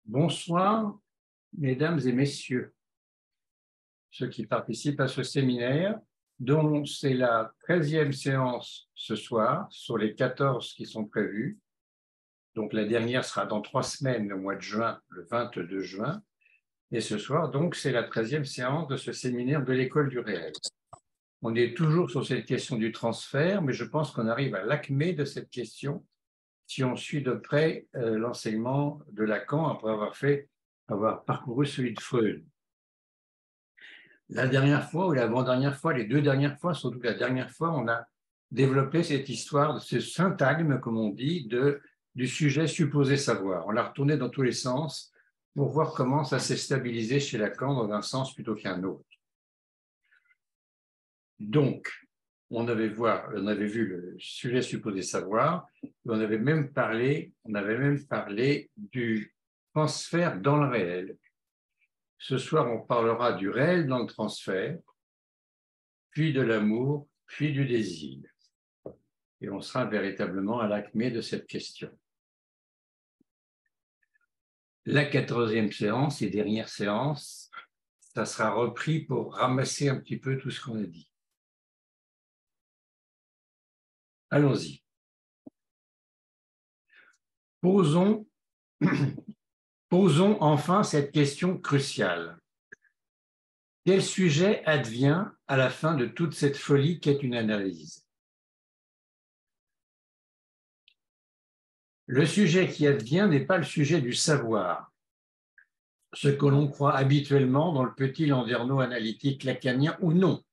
Bonsoir, mesdames et messieurs, ceux qui participent à ce séminaire, dont c'est la 13e séance ce soir, sur les 14 qui sont prévues. Donc la dernière sera dans 3 semaines, au mois de juin, le 22 juin. Et ce soir, donc, c'est la 13e séance de ce séminaire de l'école du réel. On est toujours sur cette question du transfert, mais je pense qu'on arrive à l'acmé de cette question si on suit de près l'enseignement de Lacan après avoir parcouru celui de Freud. La dernière fois ou l'avant-dernière fois, les 2 dernières fois, surtout la dernière fois, on a développé cette histoire de ce syntagme, comme on dit, du sujet supposé savoir. On l'a retourné dans tous les sens pour voir comment ça s'est stabilisé chez Lacan dans un sens plutôt qu'un autre. Donc, on avait vu le sujet supposé savoir, et on avait même parlé du transfert dans le réel. Ce soir, on parlera du réel dans le transfert, puis de l'amour, puis du désir. Et on sera véritablement à l'acmé de cette question. La 14e séance et dernière séance, ça sera repris pour ramasser un petit peu tout ce qu'on a dit. Allons-y. Posons enfin cette question cruciale. Quel sujet advient à la fin de toute cette folie qu'est une analyse? Le sujet qui advient n'est pas le sujet du savoir, ce que l'on croit habituellement dans le petit landerneau analytique lacanien ou non.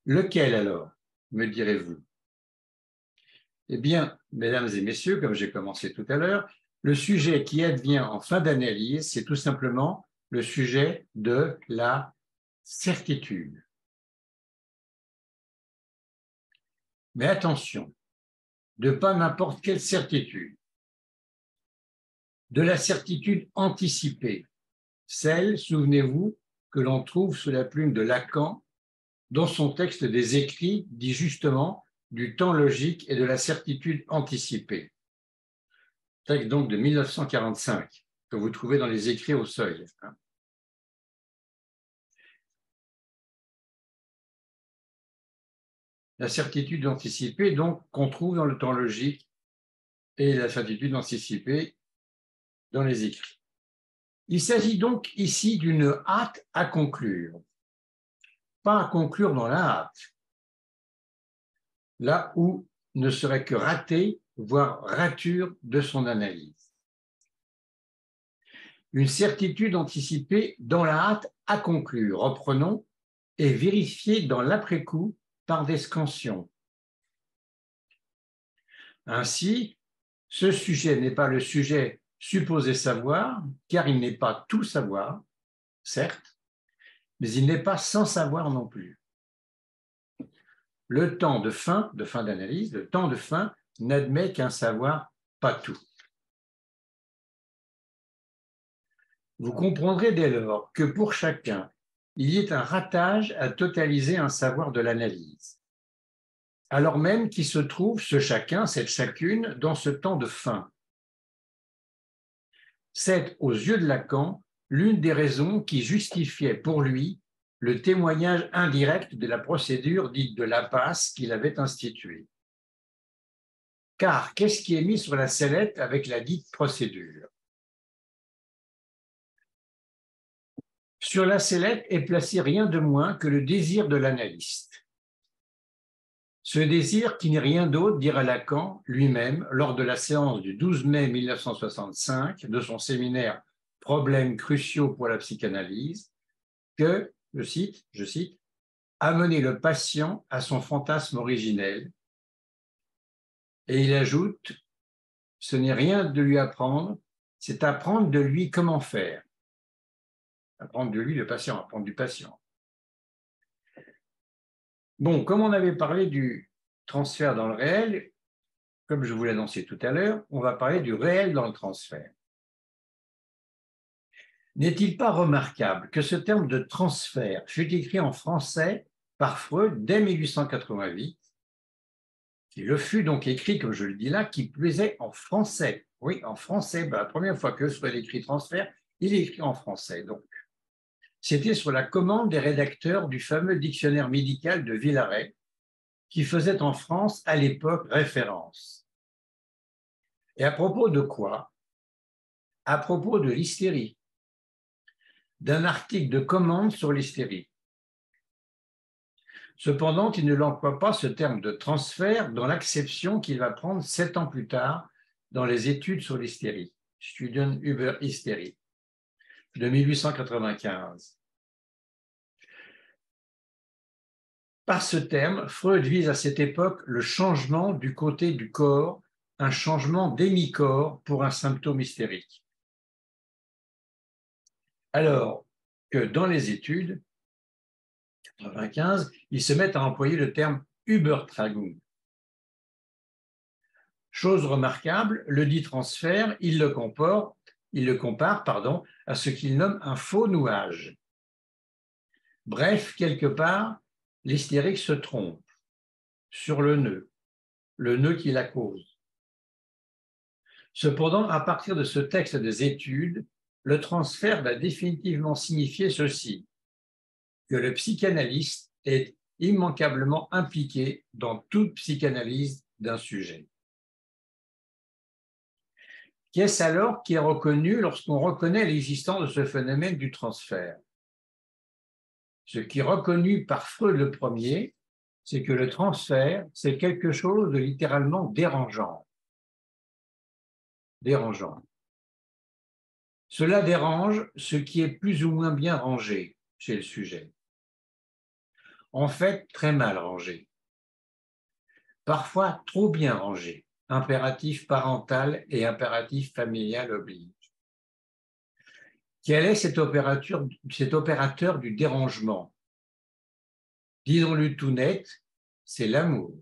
Lequel alors, me direz-vous? Eh bien, mesdames et messieurs, comme j'ai commencé tout à l'heure, le sujet qui advient en fin d'analyse, c'est tout simplement le sujet de la certitude. Mais attention, de pas n'importe quelle certitude, de la certitude anticipée, celle, souvenez-vous, que l'on trouve sous la plume de Lacan, dans son texte des Écrits, dit justement du temps logique et de la certitude anticipée. Texte donc de 1945, que vous trouvez dans les Écrits au Seuil. La certitude anticipée, donc, qu'on trouve dans le temps logique et la certitude anticipée dans les Écrits. Il s'agit donc ici d'une hâte à conclure. Pas à conclure dans la hâte, là où ne serait que raté, voire rature de son analyse. Une certitude anticipée dans la hâte à conclure, reprenons, et vérifiée dans l'après-coup par des scansions. Ainsi, ce sujet n'est pas le sujet supposé savoir, car il n'est pas tout savoir, certes, mais il n'est pas sans savoir non plus. Le temps de fin d'analyse, le temps de fin n'admet qu'un savoir pas tout. Vous comprendrez dès lors que pour chacun, il y ait un ratage à totaliser un savoir de l'analyse, alors même qu'il se trouve ce chacun, cette chacune, dans ce temps de fin. C'est, aux yeux de Lacan, l'une des raisons qui justifiait pour lui le témoignage indirect de la procédure dite de la passe qu'il avait instituée. Car qu'est-ce qui est mis sur la sellette avec la dite procédure? Sur la sellette est placé rien de moins que le désir de l'analyste. Ce désir qui n'est rien d'autre, dira Lacan lui-même lors de la séance du 12 mai 1965 de son séminaire « Problèmes cruciaux pour la psychanalyse » que, je cite, « amener le patient à son fantasme originel ». Et il ajoute « ce n'est rien de lui apprendre, c'est apprendre de lui comment faire ». Apprendre de lui le patient, apprendre du patient. Bon, comme on avait parlé du transfert dans le réel, comme je vous l'ai annoncé tout à l'heure, on va parler du réel dans le transfert. N'est-il pas remarquable que ce terme de transfert fut écrit en français par Freud dès 1888, qu'il le fut donc écrit, comme je le dis là, qui plaisait en français, Oui, en français. La première fois que Freud écrit transfert, il est écrit en français. Donc, c'était sur la commande des rédacteurs du fameux dictionnaire médical de Villaret, qui faisait en France à l'époque référence. Et à propos de quoi? À propos de l'hystérie, d'un article de commande sur l'hystérie. Cependant, il ne l'emploie pas ce terme de transfert dans l'acception qu'il va prendre 7 ans plus tard dans les études sur l'hystérie, Studien über Hysterie, de 1895. Par ce terme, Freud vise à cette époque le changement du côté du corps, un changement d'hémicorps pour un symptôme hystérique. Alors que dans les études, 1995, ils se mettent à employer le terme Übertragung. Chose remarquable, le dit transfert, il le compare à ce qu'il nomme un faux nouage. Bref, quelque part, l'hystérique se trompe sur le nœud qui la cause. Cependant, à partir de ce texte des études, le transfert va définitivement signifier ceci, que le psychanalyste est immanquablement impliqué dans toute psychanalyse d'un sujet. Qu'est-ce alors qui est reconnu lorsqu'on reconnaît l'existence de ce phénomène du transfert? Ce qui est reconnu par Freud le premier, c'est que le transfert, c'est quelque chose de littéralement dérangeant. Dérangeant. Cela dérange ce qui est plus ou moins bien rangé chez le sujet. En fait, très mal rangé. Parfois trop bien rangé. Impératif parental et impératif familial oblige. Quel est cet opérateur du dérangement? Disons-le tout net, c'est l'amour.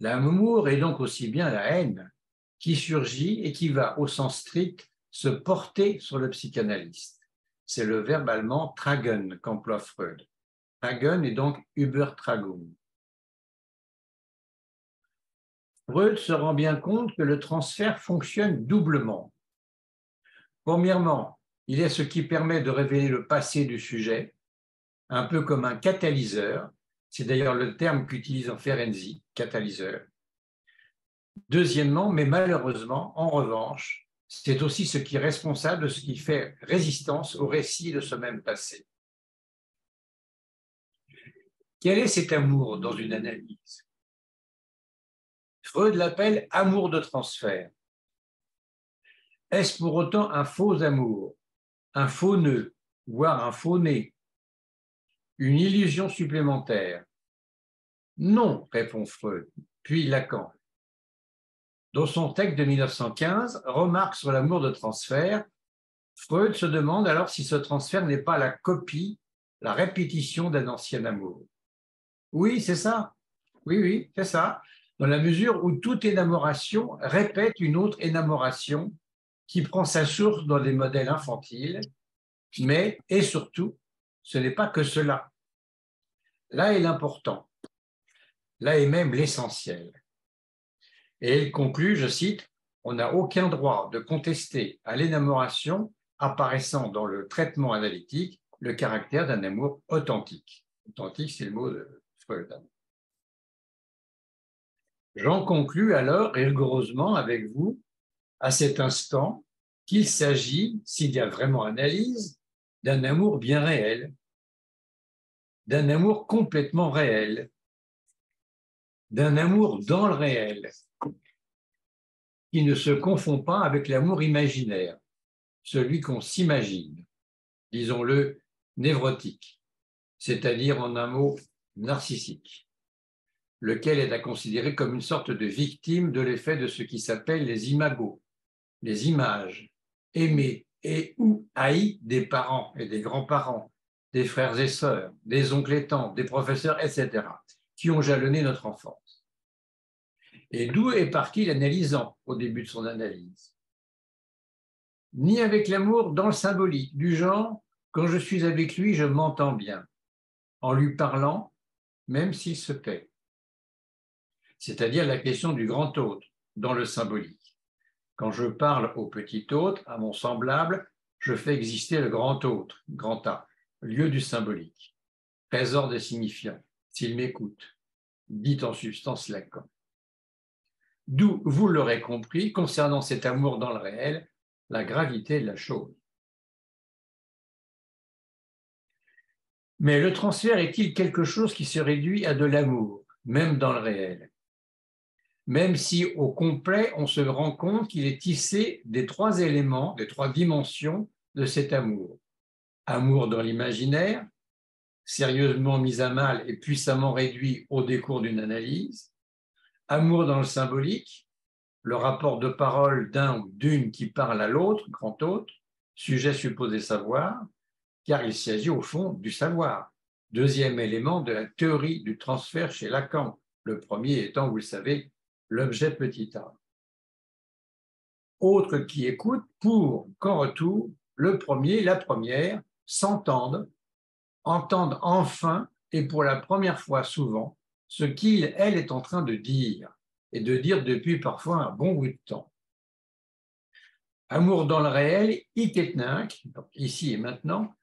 L'amour est donc aussi bien la haine qui surgit et qui va, au sens strict, se porter sur le psychanalyste. C'est le verbe allemand tragen qu'emploie Freud. Tragen est donc Übertragung. Freud se rend bien compte que le transfert fonctionne doublement. Premièrement, il est ce qui permet de révéler le passé du sujet, un peu comme un catalyseur. C'est d'ailleurs le terme qu'utilise en Ferenczi, catalyseur. Deuxièmement, mais malheureusement, en revanche, c'est aussi ce qui est responsable de ce qui fait résistance au récit de ce même passé. Quel est cet amour dans une analyse? Freud l'appelle amour de transfert. Est-ce pour autant un faux amour, un faux nœud, voire un faux nez, une illusion supplémentaire? Non, répond Freud, puis Lacan. Dans son texte de 1915, Remarque sur l'amour de transfert, Freud se demande alors si ce transfert n'est pas la copie, la répétition d'un ancien amour. Oui, c'est ça. Oui, c'est ça. Dans la mesure où toute énamoration répète une autre énamoration qui prend sa source dans des modèles infantiles, mais, et surtout, ce n'est pas que cela. Là est l'important. Là est même l'essentiel. Et elle conclut, je cite, « On n'a aucun droit de contester à l'énamoration apparaissant dans le traitement analytique le caractère d'un amour authentique. » Authentique, c'est le mot de Freud. J'en conclus alors rigoureusement avec vous, à cet instant, qu'il s'agit, s'il y a vraiment analyse, d'un amour bien réel, d'un amour complètement réel, d'un amour dans le réel, qui ne se confond pas avec l'amour imaginaire, celui qu'on s'imagine, disons-le, névrotique, c'est-à-dire en un mot narcissique, lequel est à considérer comme une sorte de victime de l'effet de ce qui s'appelle les imagos, les images, aimées et ou haïes des parents et des grands-parents, des frères et sœurs, des oncles et tantes, des professeurs, etc., qui ont jalonné notre enfance. Et d'où est parti l'analysant au début de son analyse? Ni avec l'amour dans le symbolique, du genre, quand je suis avec lui, je m'entends bien, en lui parlant, même s'il se tait. C'est-à-dire la question du grand autre dans le symbolique. Quand je parle au petit autre, à mon semblable, je fais exister le grand autre, grand A, lieu du symbolique, trésor des signifiants, s'il m'écoute, dit en substance Lacan. D'où, vous l'aurez compris, concernant cet amour dans le réel, la gravité de la chose. Mais le transfert est-il quelque chose qui se réduit à de l'amour, même dans le réel? Même si au complet, on se rend compte qu'il est tissé des trois éléments, des trois dimensions de cet amour. Amour dans l'imaginaire, sérieusement mis à mal et puissamment réduit au décours d'une analyse. Amour dans le symbolique, le rapport de parole d'un ou d'une qui parle à l'autre, grand autre, sujet supposé savoir, car il s'agit au fond du savoir. Deuxième élément de la théorie du transfert chez Lacan, le premier étant, vous le savez, l'objet petit a. Autre qui écoute pour qu'en retour, le premier, la première, s'entendent, entendent enfin et pour la première fois souvent ce qu'il, elle, est en train de dire, et de dire depuis parfois un bon bout de temps. Amour dans le réel, iketnink, ici et maintenant,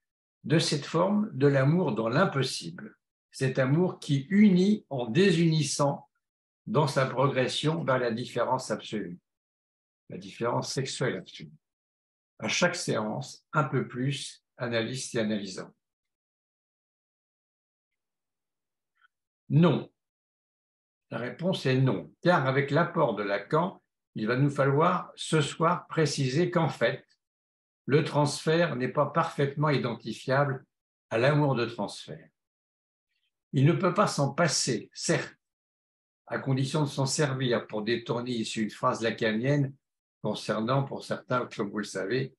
de cette forme de l'amour dans l'impossible, cet amour qui unit en désunissant dans sa progression vers la différence absolue, la différence sexuelle absolue. À chaque séance, un peu plus, analyste et analysant. Non. La réponse est non, car avec l'apport de Lacan, il va nous falloir ce soir préciser qu'en fait, le transfert n'est pas parfaitement identifiable à l'amour de transfert. Il ne peut pas s'en passer, certes, à condition de s'en servir pour détourner ici une phrase lacanienne concernant, pour certains, comme vous le savez,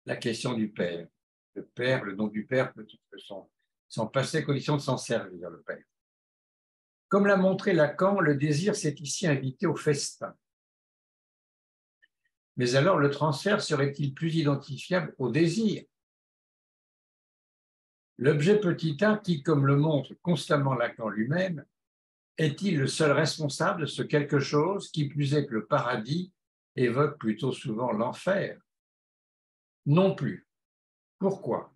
la question du père. Le père, le nom du père peut s'en passer à condition de s'en servir, le père. Comme l'a montré Lacan, le désir s'est ici invité au festin. Mais alors, le transfert serait-il plus identifiable au désir? L'objet petit a, qui, comme le montre constamment Lacan lui-même, est-il le seul responsable de ce quelque chose qui, plus est que le paradis, évoque plutôt souvent l'enfer? Non plus. Pourquoi?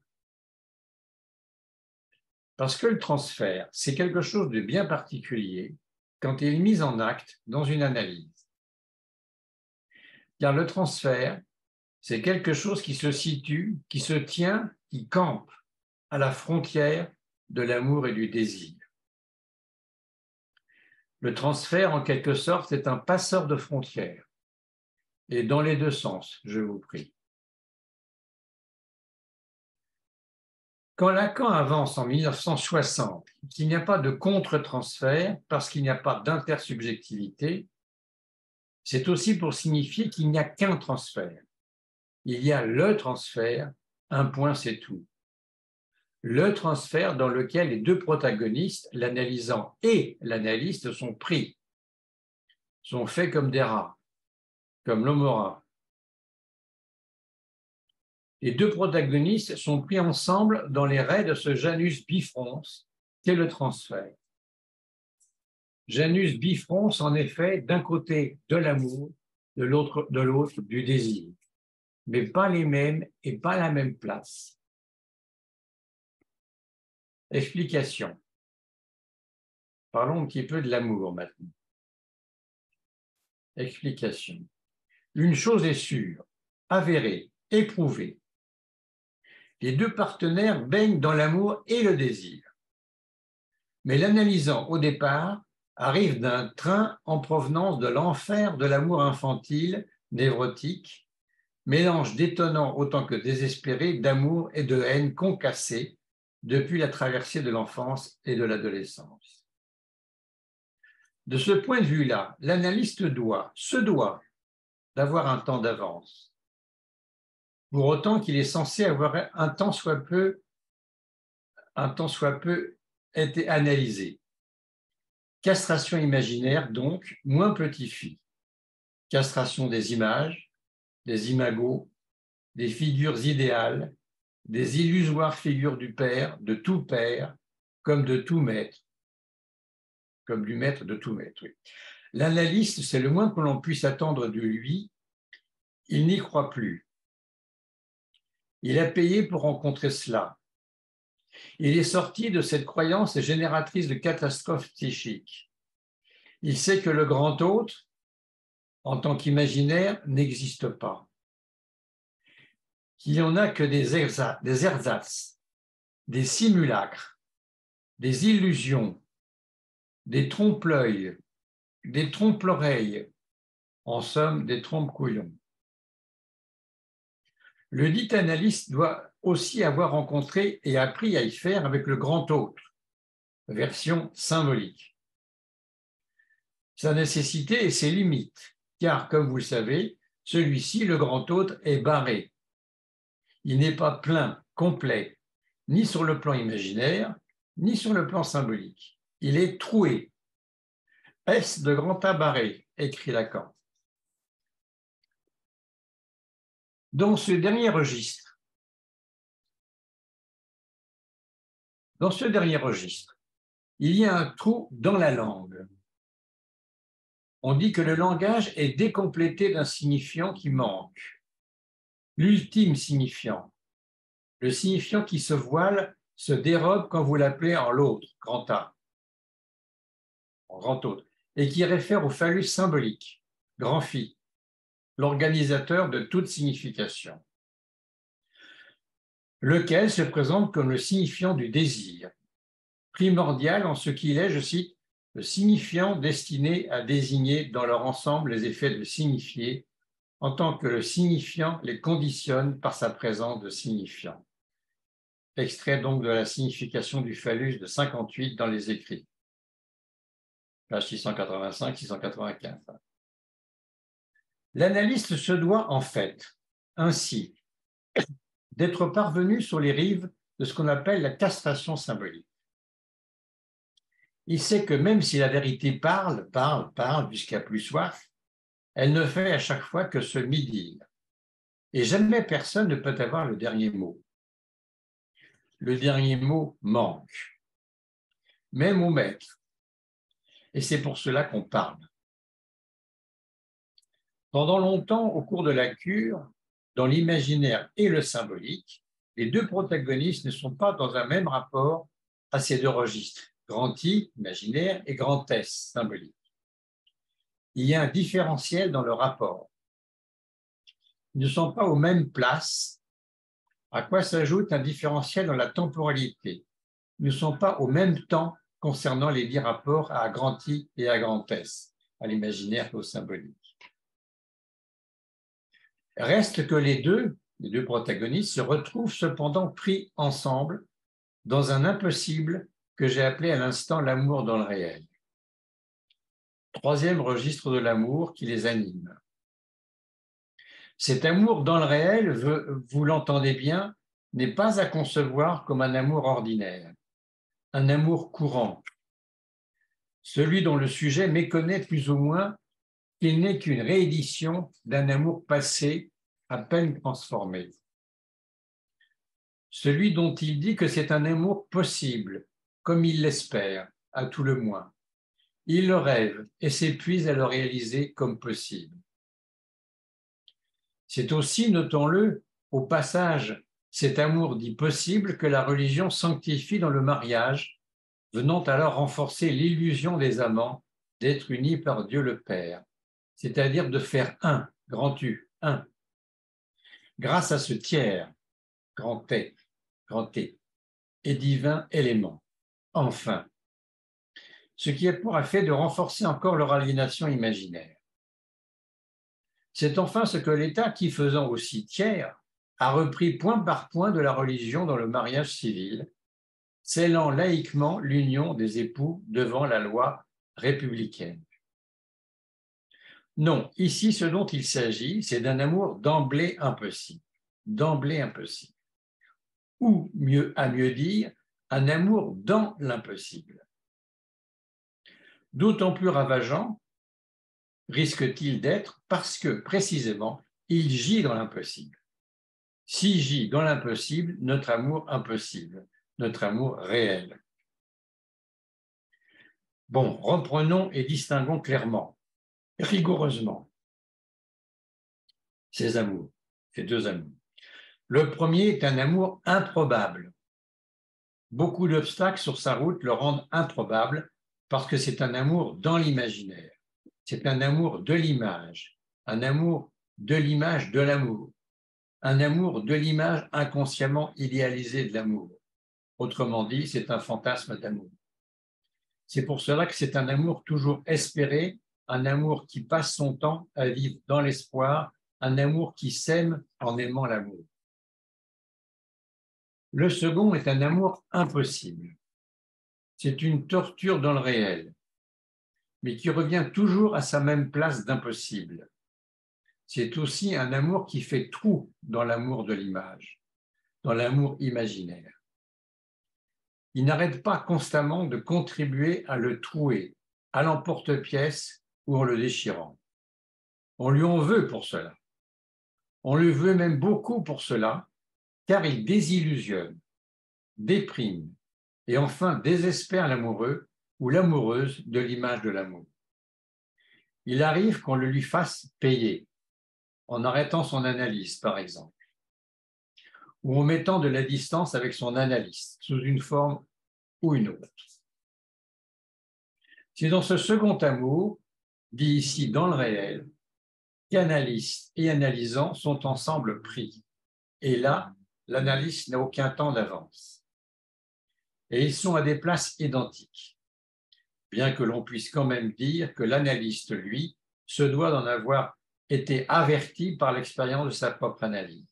Parce que le transfert, c'est quelque chose de bien particulier quand il est mis en acte dans une analyse. Car le transfert, c'est quelque chose qui se situe, qui se tient, qui campe à la frontière de l'amour et du désir. Le transfert, en quelque sorte, est un passeur de frontières. Et dans les deux sens, je vous prie. Quand Lacan avance en 1960 qu'il n'y a pas de contre-transfert parce qu'il n'y a pas d'intersubjectivité, c'est aussi pour signifier qu'il n'y a qu'un transfert. Il y a le transfert, un point c'est tout. Le transfert dans lequel les deux protagonistes, l'analysant et l'analyste, sont pris, sont faits comme des rats, comme l'homme rat. Les deux protagonistes sont pris ensemble dans les raies de ce Janus bifrons qu'est le transfert. Janus bifrons, en effet, d'un côté de l'amour, de l'autre du désir, mais pas les mêmes et pas la même place. Explication. Parlons un petit peu de l'amour maintenant. Explication. Une chose est sûre, avérée, éprouvée. Les deux partenaires baignent dans l'amour et le désir. Mais l'analysant au départ arrive d'un train en provenance de l'enfer de l'amour infantile, névrotique, mélange détonnant autant que désespéré d'amour et de haine concassée depuis la traversée de l'enfance et de l'adolescence. De ce point de vue-là, l'analyste se doit d'avoir un temps d'avance, pour autant qu'il est censé avoir un tant soit peu été analysé. Castration imaginaire, donc, moins petit-fi. Castration des images, des imagos, des figures idéales, des illusoires figures du père, de tout père, comme de tout maître, comme du maître de tout maître. Oui. L'analyste, c'est le moins que l'on puisse attendre de lui, Il n'y croit plus. Il a payé pour rencontrer cela. Il est sorti de cette croyance génératrice de catastrophes psychiques. Il sait que le grand autre, en tant qu'imaginaire, n'existe pas. Qu'il n'y en a que des ersatz, des simulacres, des illusions, des trompe-l'œil, des trompe-l'oreille, en somme des trompe-couillons. Le dit analyste doit aussi avoir rencontré et appris à y faire avec le grand autre, version symbolique. Sa nécessité et ses limites, car, comme vous le savez, celui-ci, le grand autre, est barré. Il n'est pas plein, complet, ni sur le plan imaginaire, ni sur le plan symbolique. Il est troué. S de grand A barré, écrit Lacan. Dans ce dernier registre, il y a un trou dans la langue. On dit que le langage est décomplété d'un signifiant qui manque. L'ultime signifiant, le signifiant qui se voile, se dérobe quand vous l'appelez en l'autre, grand A, en grand autre, et qui réfère au phallus symbolique, grand phi, l'organisateur de toute signification, lequel se présente comme le signifiant du désir, primordial en ce qu'il est, je cite, le signifiant destiné à désigner dans leur ensemble les effets de signifier, en tant que le signifiant les conditionne par sa présence de signifiant. Extrait donc de la signification du phallus de 58 dans les écrits. Page 685-695. L'analyste se doit en fait, ainsi, d'être parvenu sur les rives de ce qu'on appelle la castration symbolique. Il sait que même si la vérité parle jusqu'à plus soif, elle ne fait à chaque fois que se mi-dire. Et jamais personne ne peut avoir le dernier mot. Le dernier mot manque, même au maître. Et c'est pour cela qu'on parle. Pendant longtemps, au cours de la cure, dans l'imaginaire et le symbolique, les deux protagonistes ne sont pas dans un même rapport à ces deux registres, grand I, imaginaire, et grand S, symbolique. Il y a un différentiel dans le rapport. Ils ne sont pas aux mêmes places, à quoi s'ajoute un différentiel dans la temporalité. Ils ne sont pas au même temps concernant les dix rapports à grand I et à grand S, à l'imaginaire et au symbolique. Reste que les deux protagonistes, se retrouvent cependant pris ensemble dans un impossible que j'ai appelé à l'instant l'amour dans le réel. Troisième registre de l'amour qui les anime. Cet amour dans le réel, vous l'entendez bien, n'est pas à concevoir comme un amour ordinaire, un amour courant, celui dont le sujet méconnaît plus ou moins qu'il n'est qu'une réédition d'un amour passé à peine transformé. Celui dont il dit que c'est un amour possible, comme il l'espère, à tout le moins. Il le rêve et s'épuise à le réaliser comme possible. C'est aussi, notons-le, au passage, cet amour dit possible que la religion sanctifie dans le mariage, venant alors renforcer l'illusion des amants d'être unis par Dieu le Père, c'est-à-dire de faire un, grand U, un. Grâce à ce tiers, grand T, et divin élément. Enfin, ce qui est pour effet de renforcer encore leur aliénation imaginaire. C'est enfin ce que l'État, qui faisant aussi tiers, a repris point par point de la religion dans le mariage civil, scellant laïquement l'union des époux devant la loi républicaine. Non, ici, ce dont il s'agit, c'est d'un amour d'emblée impossible. D'emblée impossible. Ou, à mieux dire, un amour dans l'impossible. D'autant plus ravageant risque-t-il d'être parce que, précisément, il gît dans l'impossible. Si gît dans l'impossible, notre amour impossible, notre amour réel. Bon, reprenons et distinguons clairement, rigoureusement. ces amours, ces deux amours. Le premier est un amour improbable. Beaucoup d'obstacles sur sa route le rendent improbable parce que c'est un amour dans l'imaginaire. C'est un amour de l'image, un amour de l'image de l'amour, un amour de l'image inconsciemment idéalisée de l'amour. Autrement dit, c'est un fantasme d'amour. C'est pour cela que c'est un amour toujours espéré, un amour qui passe son temps à vivre dans l'espoir, un amour qui s'aime en aimant l'amour. Le second est un amour impossible. C'est une torture dans le réel, mais qui revient toujours à sa même place d'impossible. C'est aussi un amour qui fait trou dans l'amour de l'image, dans l'amour imaginaire. Il n'arrête pas constamment de contribuer à le trouer, à l'emporte-pièce ou en le déchirant. On lui en veut pour cela. On lui veut même beaucoup pour cela, car il désillusionne, déprime et enfin désespère l'amoureux ou l'amoureuse de l'image de l'amour. Il arrive qu'on le lui fasse payer, en arrêtant son analyse, par exemple, ou en mettant de la distance avec son analyste, sous une forme ou une autre. C'est dans ce second amour, dit ici dans le réel, qu'analyste et analysant sont ensemble pris. Et là, l'analyste n'a aucun temps d'avance. Et ils sont à des places identiques, bien que l'on puisse quand même dire que l'analyste, lui, se doit d'en avoir été averti par l'expérience de sa propre analyse.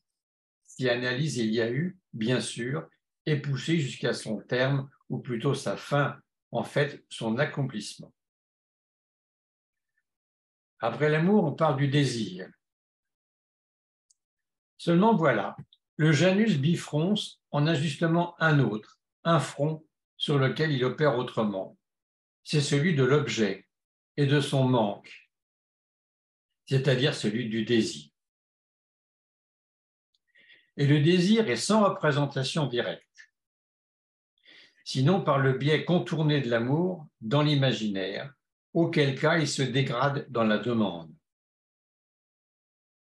Si analyse il y a eu, bien sûr, et poussé jusqu'à son terme, ou plutôt sa fin, en fait, son accomplissement. Après l'amour, on parle du désir. Seulement voilà, le Janus bifrons en a justement un autre, un front sur lequel il opère autrement. C'est celui de l'objet et de son manque, c'est-à-dire celui du désir. Et le désir est sans représentation directe, sinon par le biais contourné de l'amour dans l'imaginaire, auquel cas il se dégrade dans la demande.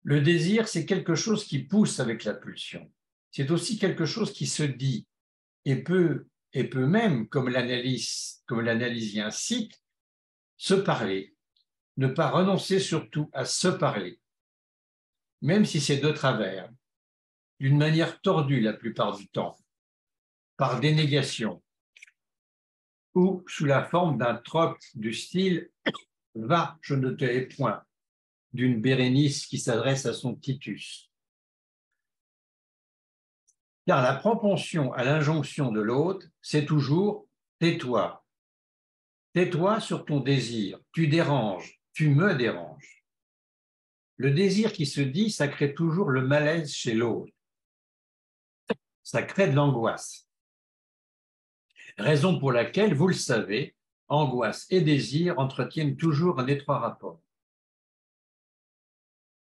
Le désir, c'est quelque chose qui pousse avec la pulsion. C'est aussi quelque chose qui se dit et peut même, comme l'analysien cite, se parler, ne pas renoncer surtout à se parler, même si c'est de travers, d'une manière tordue la plupart du temps, par dénégation, ou sous la forme d'un troc du style « va, je ne te hais point », d'une Bérénice qui s'adresse à son Titus. Car la propension à l'injonction de l'autre, c'est toujours « tais-toi ». Tais-toi sur ton désir, tu déranges, tu me déranges. Le désir qui se dit, ça crée toujours le malaise chez l'autre. Ça crée de l'angoisse. Raison pour laquelle, vous le savez, angoisse et désir entretiennent toujours un étroit rapport.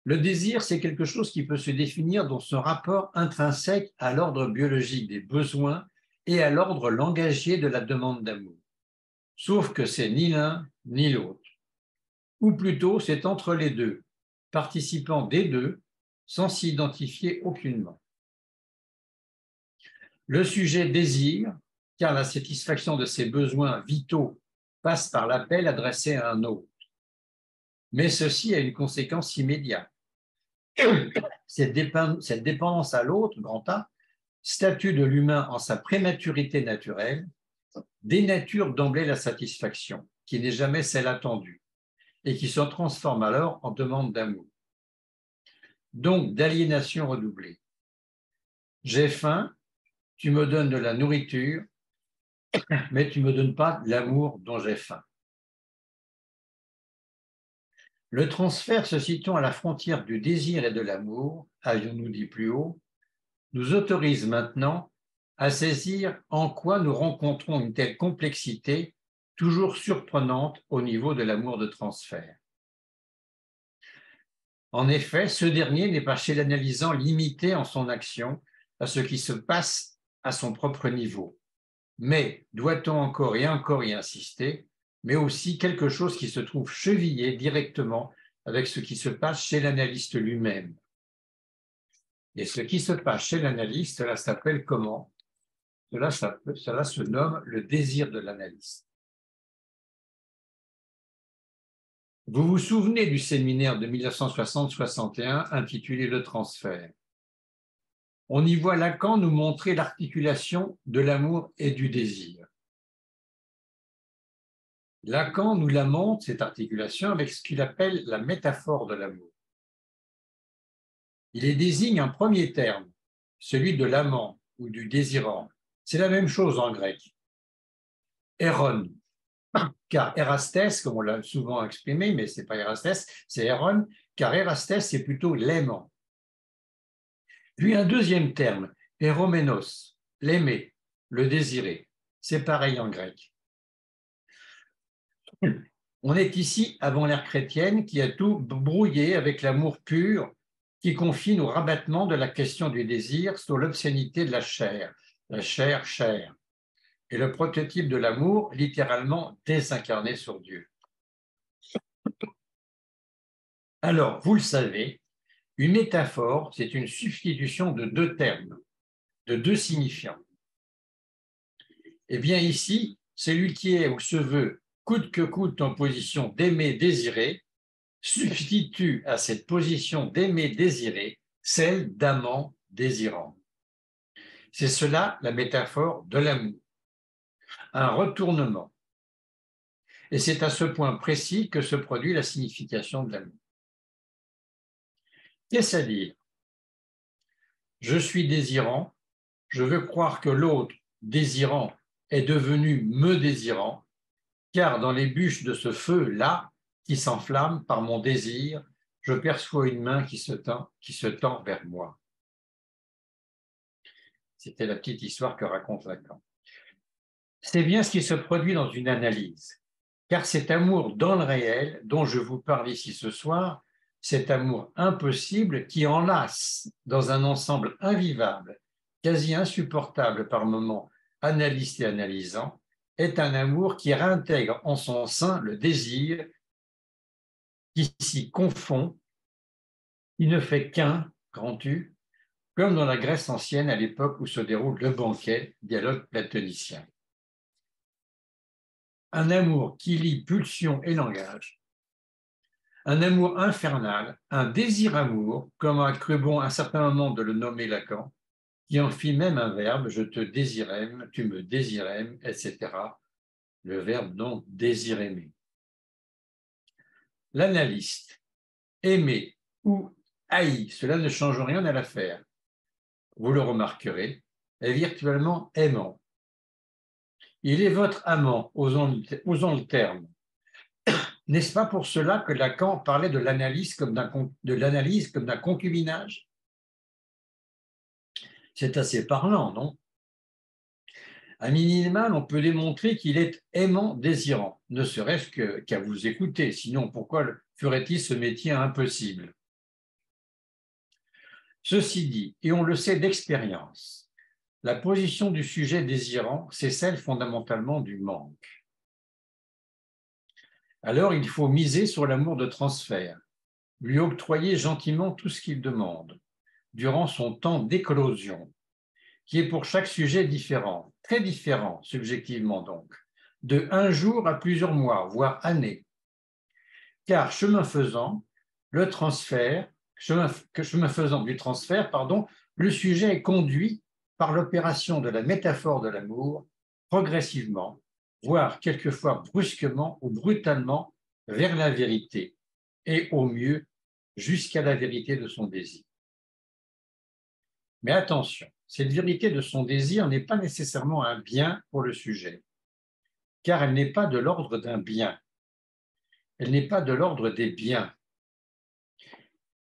Le désir, c'est quelque chose qui peut se définir dans son rapport intrinsèque à l'ordre biologique des besoins et à l'ordre langagier de la demande d'amour. Sauf que c'est ni l'un ni l'autre. Ou plutôt, c'est entre les deux, participant des deux, sans s'identifier aucunement. Le sujet désire, car la satisfaction de ses besoins vitaux passe par l'appel adressé à un autre. Mais ceci a une conséquence immédiate. Cette dépendance à l'autre, grand A, statut de l'humain en sa prématurité naturelle, dénature d'emblée la satisfaction, qui n'est jamais celle attendue, et qui se transforme alors en demande d'amour. Donc d'aliénation redoublée. J'ai faim, tu me donnes de la nourriture, mais tu ne me donnes pas l'amour dont j'ai faim. Le transfert se situant à la frontière du désir et de l'amour, avions-nous dit plus haut, nous autorise maintenant à saisir en quoi nous rencontrons une telle complexité toujours surprenante au niveau de l'amour de transfert. En effet, ce dernier n'est pas chez l'analysant limité en son action à ce qui se passe à son propre niveau. Mais doit-on encore et encore y insister, mais aussi quelque chose qui se trouve chevillé directement avec ce qui se passe chez l'analyste lui-même, Et ce qui se passe chez l'analyste, cela s'appelle comment? Cela se nomme le désir de l'analyste. Vous vous souvenez du séminaire de 1960-61 intitulé « Le transfert ». On y voit Lacan nous montrer l'articulation de l'amour et du désir. Lacan nous la montre, cette articulation, avec ce qu'il appelle la métaphore de l'amour. Il les désigne un premier terme, celui de l'amant ou du désirant. C'est la même chose en grec. Héron, car Érastès, comme on l'a souvent exprimé, mais ce n'est pas Érastès, c'est Héron, car Érastès, c'est plutôt l'aimant. Puis un deuxième terme, héroménos, l'aimer, le désirer. C'est pareil en grec. On est ici avant l'ère chrétienne qui a tout brouillé avec l'amour pur qui confine au rabattement de la question du désir sur l'obscénité de la chair, chair, et le prototype de l'amour littéralement désincarné sur Dieu. Alors, vous le savez, une métaphore, c'est une substitution de deux termes, de deux signifiants. Eh bien ici, celui qui est ou se veut coûte que coûte en position d'aimer, désirer, substitue à cette position d'aimer, désirer celle d'amant, désirant. C'est cela la métaphore de l'amour, un retournement. Et c'est à ce point précis que se produit la signification de l'amour. Qu'est-ce à dire? Je suis désirant, je veux croire que l'autre, désirant, est devenu me désirant, car dans les bûches de ce feu-là, qui s'enflamme par mon désir, je perçois une main qui se tend vers moi. C'était la petite histoire que raconte Lacan. C'est bien ce qui se produit dans une analyse, car cet amour dans le réel, dont je vous parle ici ce soir, cet amour impossible qui enlace dans un ensemble invivable, quasi insupportable par moments, analyste et analysant, est un amour qui réintègre en son sein le désir, qui s'y confond, qui ne fait qu'un, grand U, comme dans la Grèce ancienne à l'époque où se déroule le banquet, dialogue platonicien. Un amour qui lie pulsion et langage, un amour infernal, un désir-amour, comme a cru bon à un certain moment de le nommer Lacan, qui en fit même un verbe, je te désirème, tu me désirèmes, etc. Le verbe donc désir-aimer. L'analyste, aimer ou haï, cela ne change rien à l'affaire. Vous le remarquerez, est virtuellement aimant. Il est votre amant, osons le terme. N'est-ce pas pour cela que Lacan parlait de l'analyse comme d'un concubinage? C'est assez parlant, non? À minima, on peut démontrer qu'il est aimant désirant, ne serait-ce qu'à vous écouter, sinon pourquoi ferait-il ce métier impossible? Ceci dit, et on le sait d'expérience, la position du sujet désirant, c'est celle fondamentalement du manque. Alors il faut miser sur l'amour de transfert, lui octroyer gentiment tout ce qu'il demande, durant son temps d'éclosion, qui est pour chaque sujet différent, très différent subjectivement donc, de un jour à plusieurs mois, voire années. Car chemin faisant du transfert, le sujet est conduit par l'opération de la métaphore de l'amour progressivement, voire quelquefois brusquement ou brutalement vers la vérité, et au mieux jusqu'à la vérité de son désir. Mais attention, cette vérité de son désir n'est pas nécessairement un bien pour le sujet, car elle n'est pas de l'ordre d'un bien. Elle n'est pas de l'ordre des biens.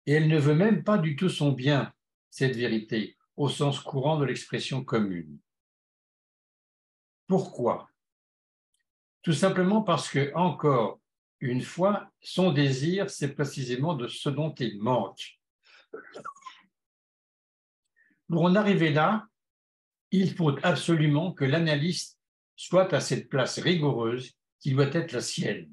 Et elle ne veut même pas du tout son bien, cette vérité, au sens courant de l'expression commune. Pourquoi? Tout simplement parce que, encore une fois, son désir, c'est précisément de ce dont il manque. Pour en arriver là, il faut absolument que l'analyste soit à cette place rigoureuse qui doit être la sienne.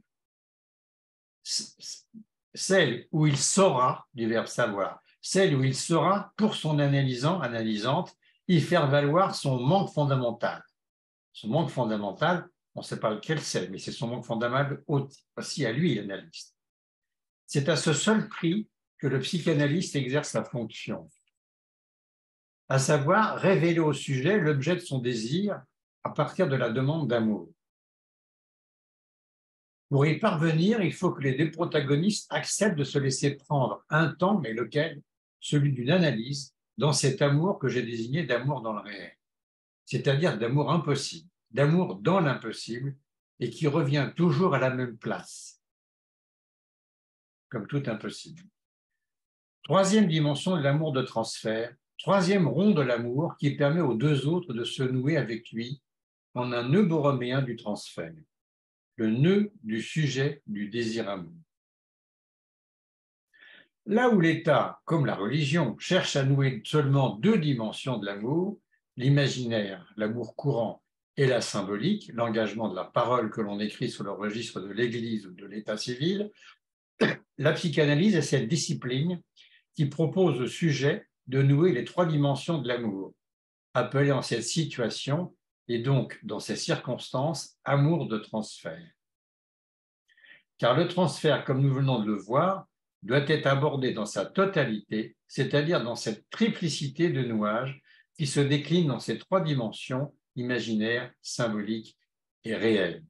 Celle où il saura, du verbe savoir, celle où il saura, pour son analysante, y faire valoir son manque fondamental. Son manque fondamental, on ne sait pas lequel c'est, mais c'est son manque fondamental aussi à lui, l'analyste. C'est à ce seul prix que le psychanalyste exerce sa fonction, à savoir révéler au sujet l'objet de son désir à partir de la demande d'amour. Pour y parvenir, il faut que les deux protagonistes acceptent de se laisser prendre un temps, mais lequel? Celui d'une analyse, dans cet amour que j'ai désigné d'amour dans le réel, c'est-à-dire d'amour impossible, d'amour dans l'impossible, et qui revient toujours à la même place, comme tout impossible. Troisième dimension de l'amour de transfert, troisième rond de l'amour qui permet aux deux autres de se nouer avec lui en un nœud borroméen du transfert, le nœud du sujet du désir-amour. Là où l'État, comme la religion, cherche à nouer seulement deux dimensions de l'amour, l'imaginaire, l'amour courant, et la symbolique, l'engagement de la parole que l'on écrit sur le registre de l'Église ou de l'État civil, la psychanalyse est cette discipline qui propose au sujet de nouer les trois dimensions de l'amour, appelé en cette situation, et donc dans ces circonstances, amour de transfert. Car le transfert, comme nous venons de le voir, doit être abordé dans sa totalité, c'est-à-dire dans cette triplicité de nouage qui se décline dans ces trois dimensions, imaginaire, symbolique et réelle.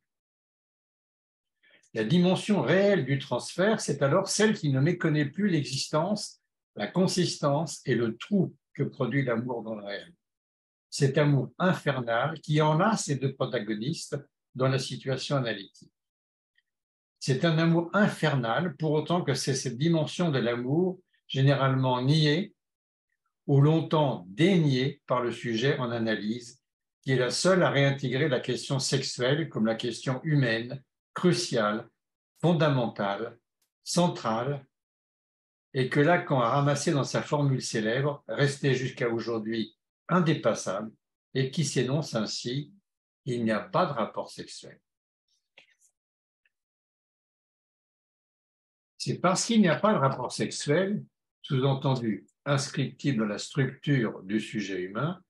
La dimension réelle du transfert, c'est alors celle qui ne méconnaît plus l'existence, la consistance et le trou que produit l'amour dans le réel. Cet amour infernal qui enlace ces deux protagonistes dans la situation analytique. C'est un amour infernal, pour autant que c'est cette dimension de l'amour généralement niée ou longtemps déniée par le sujet en analyse, qui est la seule à réintégrer la question sexuelle comme la question humaine, cruciale, fondamentale, centrale, et que Lacan a ramassée dans sa formule célèbre, restée jusqu'à aujourd'hui indépassable, et qui s'énonce ainsi: il n'y a pas de rapport sexuel. C'est parce qu'il n'y a pas de rapport sexuel, sous-entendu inscriptible dans la structure du sujet humain,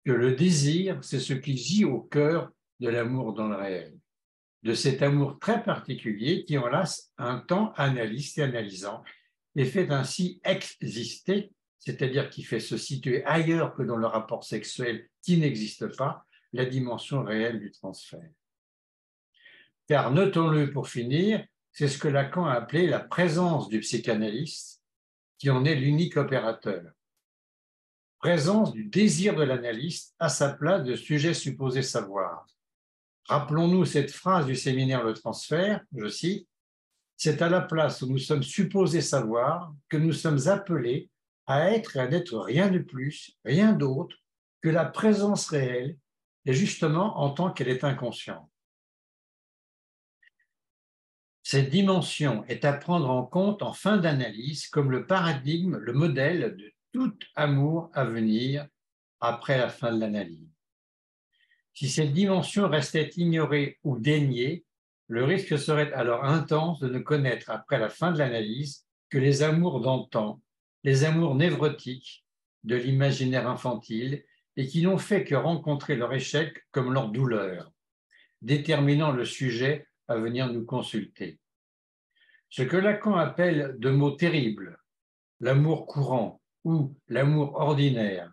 que le désir, c'est ce qui gît au cœur de l'amour dans le réel, de cet amour très particulier qui enlace un temps analyste et analysant et fait ainsi exister, c'est-à-dire qui fait se situer ailleurs que dans le rapport sexuel qui n'existe pas, la dimension réelle du transfert. Car notons-le pour finir, c'est ce que Lacan a appelé la présence du psychanalyste, qui en est l'unique opérateur. Présence du désir de l'analyste à sa place de sujet supposé savoir. Rappelons-nous cette phrase du séminaire Le Transfert, je cite: « C'est à la place où nous sommes supposés savoir que nous sommes appelés à être et à n'être rien de plus, rien d'autre que la présence réelle, et justement en tant qu'elle est inconsciente. » Cette dimension est à prendre en compte en fin d'analyse comme le paradigme, le modèle de tout amour à venir après la fin de l'analyse. Si cette dimension restait ignorée ou déniée, le risque serait alors intense de ne connaître après la fin de l'analyse que les amours d'antan, les amours névrotiques de l'imaginaire infantile et qui n'ont fait que rencontrer leur échec comme leur douleur, déterminant le sujet à venir nous consulter. Ce que Lacan appelle de mots terribles, l'amour courant ou l'amour ordinaire,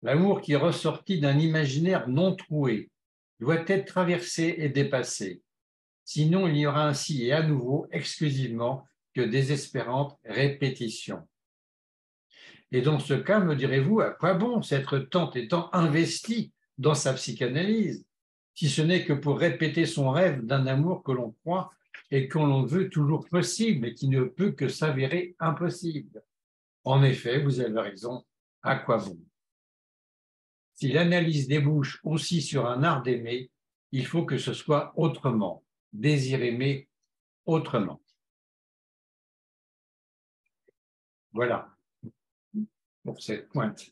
l'amour qui est ressorti d'un imaginaire non troué, doit être traversé et dépassé. Sinon, il n'y aura ainsi et à nouveau exclusivement que désespérantes répétitions. Et dans ce cas, me direz-vous, à quoi bon s'être tant et tant investi dans sa psychanalyse, si ce n'est que pour répéter son rêve d'un amour que l'on croit et que l'on veut toujours possible et qui ne peut que s'avérer impossible? En effet, vous avez raison, à quoi bon? Si l'analyse débouche aussi sur un art d'aimer, il faut que ce soit autrement, désir aimer autrement. Voilà pour cette pointe.